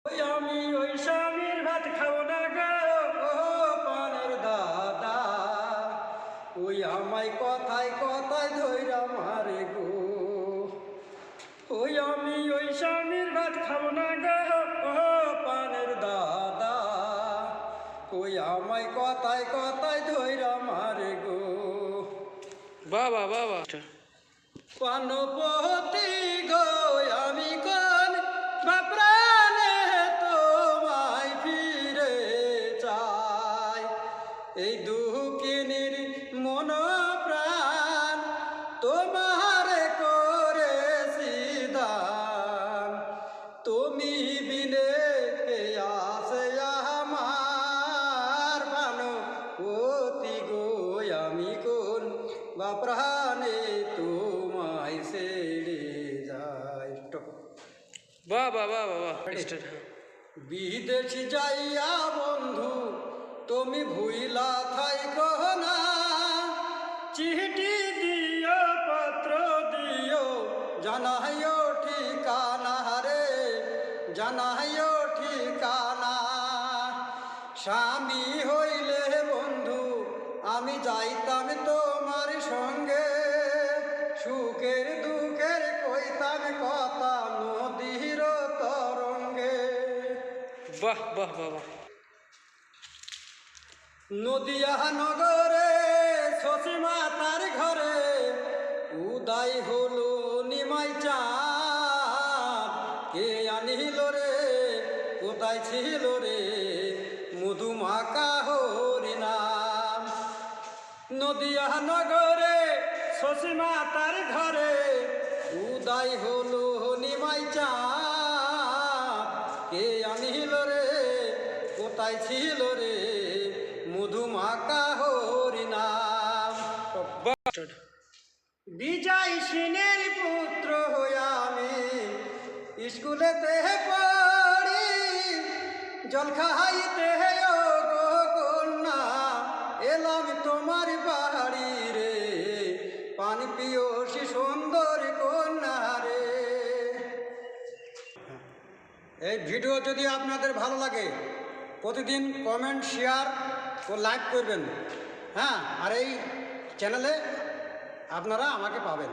ওই আমি ওই স্বামীর ভাত খাবো না গো, ও পানের দাদা। ওই আমায় কথায় কথায় ধইরা মারে গো। ওই আমি ওই স্বামীর ভাত খাবো না গো, ও পানের দাদা। ওই আমায় কথায় কথায় ধইরা মারে গো। বাবা বাবা পানপতি গো আমি কোন বাপ্রাণে তোমায় ফিরে চাই। এই দুঃখিনীর মন প্রাণ তোমারে করেছি দান। তুমি বিনে কে আসে আমার পানপতি গো আমি কোন বাপ্রাণে তোমায় ছেড়ে যায়। বাবা বাবা বাবা বিদেশ যাইয়া বন্ধু তুমি ভুইলা থাইকো না। চিঠি দিও পত্র দিও জানাইও ঠিকানা রে, জানাইও ঠিকানা। স্বামী হইলে বন্ধু আমি যাইতাম তোমার সঙ্গে। সুখের দুঃখের কইতাম কথা নদীর তরঙ্গে। বাহ বাহ বাবা। নদিয়া নগরে শশীমা তার ঘরে উদয় হলো নিমাই চাঁদ। কে আনিল রে, কোথায় ছিল রে মধুমাকা হরিনাম। নদিয়া নগরে শশীমা তার ঘরে উদয় হলো নিমাই চাঁদ। কে আনিল রে, কোথায় ছিল রে মধুমাকা হরিনাম। বিজয় সিনের পুত্র হইয়া আমি স্কুলেতে পড়ি। জল খাইতে গো কন্যা এলাম তোমার বাড়ি রে। পানি পিয়সী সুন্দর কন্যা রে। এই ভিডিও যদি আপনাদের ভালো লাগে প্রতিদিন কমেন্ট শেয়ার ও লাইক করবেন। হ্যাঁ, আর এই চ্যানেলে আপনারা আমাকে পাবেন।